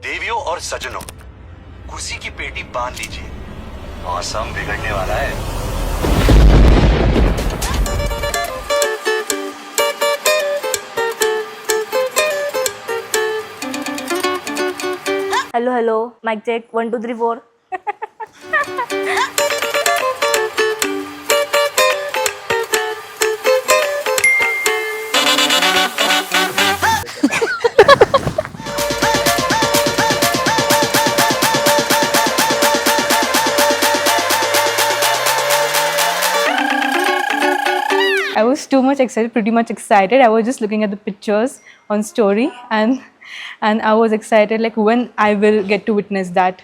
देवियों और सज्जनों, कुर्सी की पेटी बांध लीजिए, मौसम बिगड़ने वाला है। Hello hello, mic check 1 2 3 4. I was too much excited, pretty much excited. I was just looking at the pictures on story and I was excited like when I will get to witness that.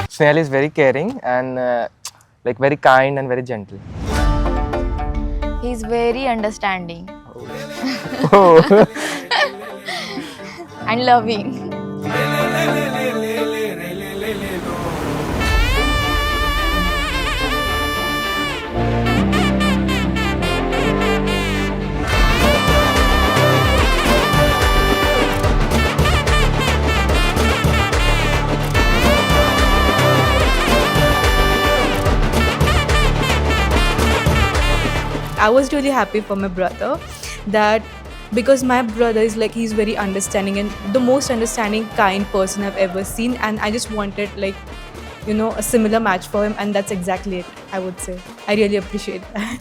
Snehal is very caring and like very kind and very gentle. He's very understanding Oh. and loving. I was really happy for my brother that because my brother is like he's very understanding and the most understanding kind person I've ever seen, and I just wanted like a similar match for him, and that's exactly it. I would say I really appreciate that.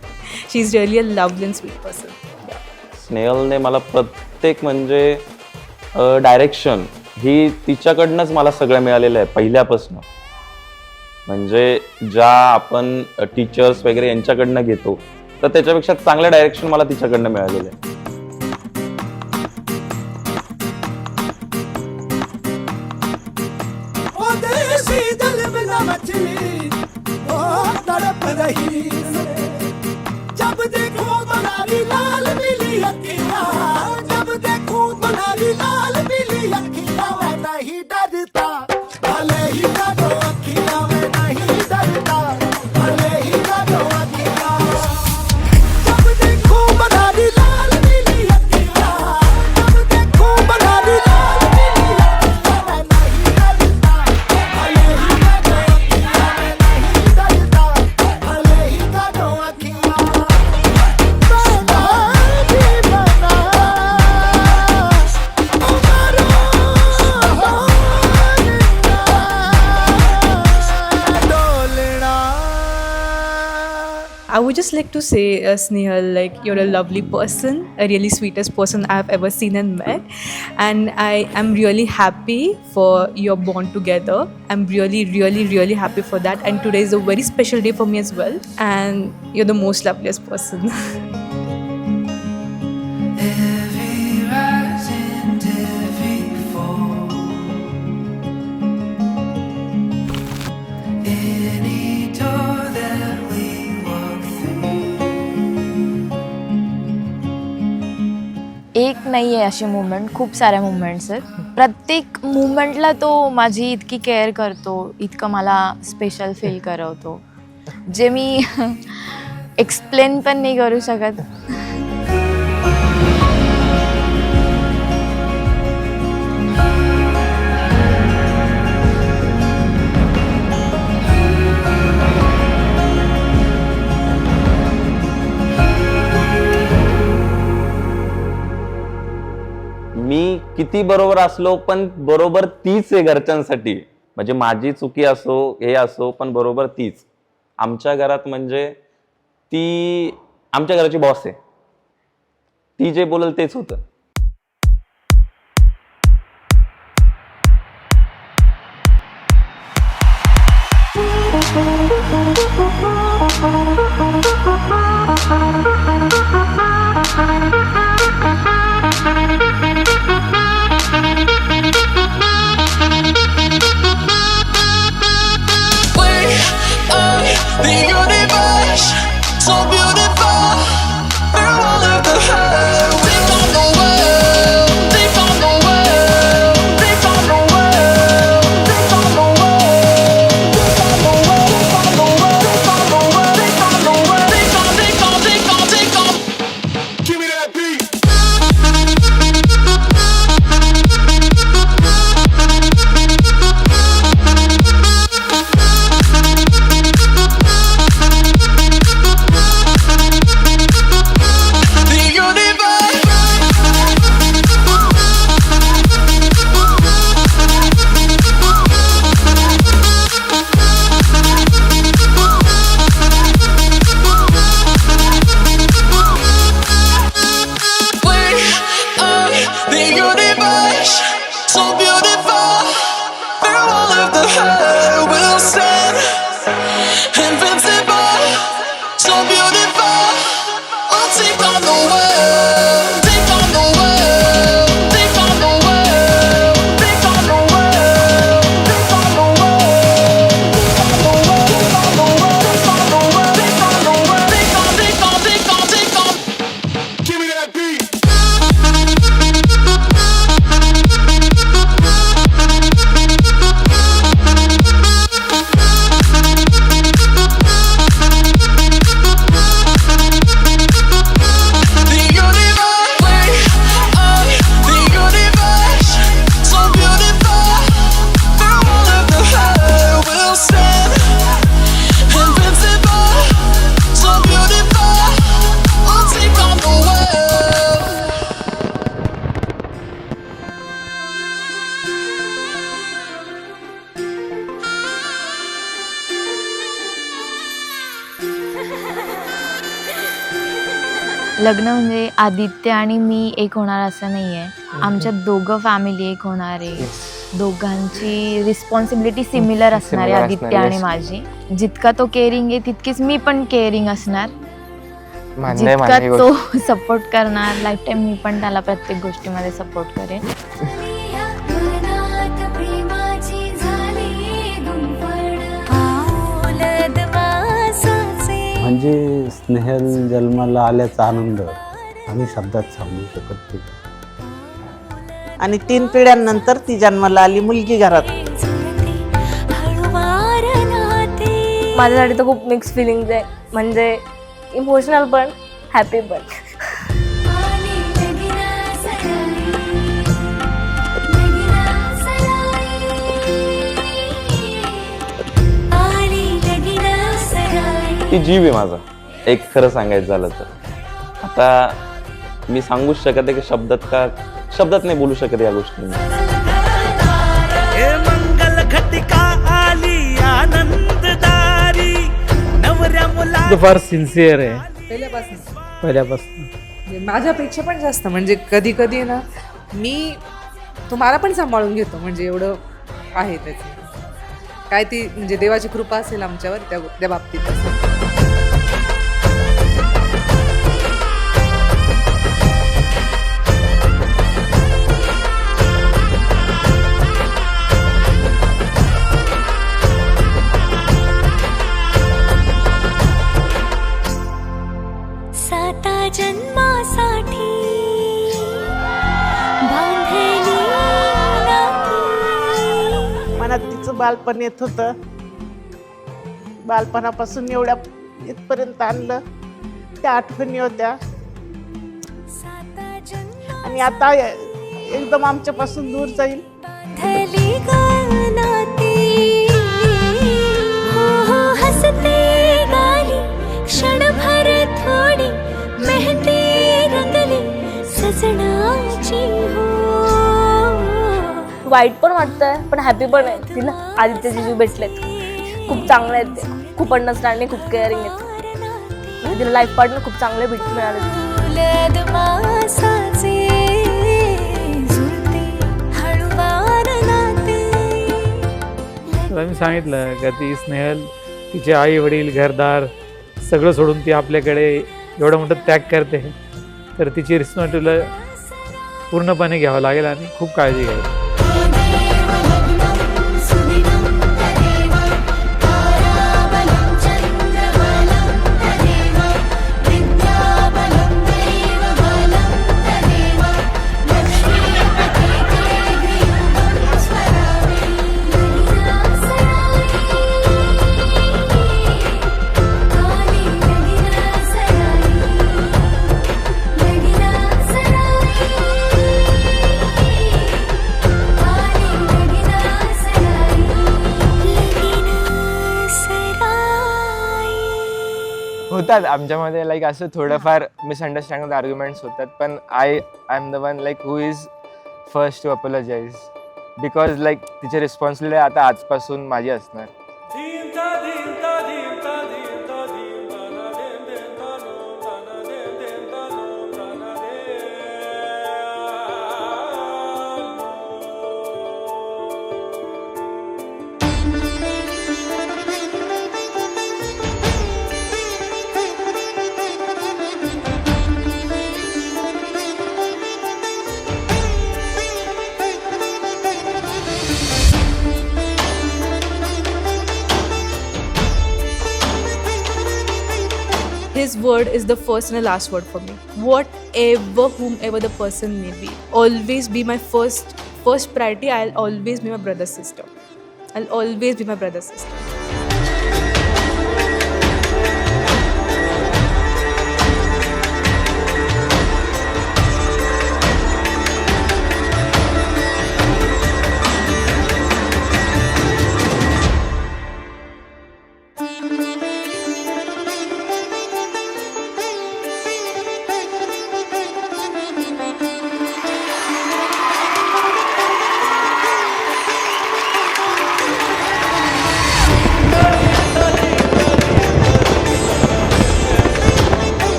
She's really a lovely and sweet person. स्नेहलने मला प्रत्येक म्हणजे direction ही तिच्याकडनंच मला सगळं मिळालेलं आहे पहिल्यापासून. म्हणजे ज्या आपण टीचर्स वगैरे यांच्याकडनं घेतो तर त्याच्यापेक्षा चांगलं डायरेक्शन मला तिच्याकडनं मिळालेलं आहे. जब देखो बनारी लाल पीली अखियां, जब देखो बनारी लाल पीली अखियां, मैं नहीं डरता भले ही डरो अखियां, मैं नहीं डरता भले ही डरो अखियां, जब देखो बनारी लाल पीली अखियां, जब देखो बनारी लाल पीली अखियां, मैं नहीं डरता भले ही डरो अखियां, मैं नहीं डरता भले ही डरो अखियां. I would just like to say, Snehal, like you're a lovely person, a really sweetest person I've ever seen and met, and I am really happy for your bond together. I'm really, really, really happy for that, and today is a very special day for me as well, and you're the most loveliest person. Every rise and every fall, any door that we walk through. एक नाही आहे अशी movement, खूप साऱ्या movements आहेत. प्रत्येक मुवमेंटला तो माझी इतकी केअर करतो, इतकं मला स्पेशल फील करवतो, जे मी एक्सप्लेन पण नाही करू शकत. मी किती बरोबर असलो पण बरोबर तीच आहे घरच्यांसाठी. म्हणजे माझी चुकी असो हे असो पण बरोबर तीच. आमच्या घरात म्हणजे ती आमच्या घराची बॉस आहे. ती जे बोलेल तेच होतं. The universe, so beautiful. Through all of the hurt, we found the world. We found the world. We found the world. लग्न म्हणजे आदित्य आणि मी एक होणार असं नाही आहे. आमच्या दोघं फॅमिली एक होणार आहे. दोघांची रिस्पॉन्सिबिलिटी सिमिलर असणार आहे, Similar आदित्य असणार, आणि yes. माझी. जितका तो केअरिंग आहे तितकीच मी पण केअरिंग असणार. मान्य आहे, जितका मान्य आहे तो गोष्ट. सपोर्ट करणार लाईफ टाईम मी पण त्याला प्रत्येक गोष्टीमध्ये सपोर्ट करेन. म्हणजे स्नेहल जन्माला आल्याचा आनंद आम्ही शब्दात सांगू शकत नाही. आणि 3 पिढ्यांनंतर ती जन्माला आली मुलगी घरात. माझ्यासाठी तर खूप मिक्स फिलिंग्स आहे, म्हणजे इमोशनल पण हॅपी पण. ती जीव आहे माझा, एक खरं सांगायचं झालं तर. आता मी सांगूच शकत आहे की शब्दात नाही बोलू शकत या गोष्टी. मंगल घटिका आली आनंददारी नवऱ्या मुला तो फार सिन्सिअर आहे पहिल्यापासून पहिल्यापासून. माझ्यापेक्षा पण जास्त, म्हणजे कधी कधी ना मी तुम्हाला पण सांभाळून घेतो, म्हणजे एवढं आहे त्याचं. काय ती म्हणजे देवाची कृपा असेल आमच्यावर त्या बाबतीत असेल. साता जन्मासाठी बांधली नाती. मनात तिचं बालपण येत होतं. बालपणापासून एवढ्या इथपर्यंत आणलं, त्या आठवणी होत्या. आणि आता एकदम आमच्यापासून दूर जाईल. बांधली नाती. हो हो हसते गाली क्षणभर थोडी मेहंदी रंगली सजनाची. हो वाईट पण वाटतंय पण हॅपी पण आहे. तिला आदित्यचे जीव भेटलेत, खूप चांगले आहेत ते, खूप अंडरस्टँडिंग, खूप केअरिंग आहेत. म्हणजे तिला लाईफ पार्टनर खूप चांगले मिळाले. तर मी सांगितलं का ती स्नेहल तिचे आई वडील घरदार सगळं सोडून ती आपल्याकडे एवढं मोठं त्याग करते, तर तिची रिस्पॉन्सिबिलिटी पूर्णपणे घ्यावं लागेल आणि खूप काळजी घ्यावी. होतात आमच्यामध्ये लाईक असं थोडंफार मिसअंडरस्टँडिंग आर्ग्युमेंट्स होतात, पण I am the one like who is first to apologise, because like तिची रिस्पॉन्सिबिलिटी आता आजपासून माझी असणार. His word is the first and the last word for me. Whatever, whomever the person may be, always be my first priority. I'll always be my brother's sister. I'll always be my brother's sister.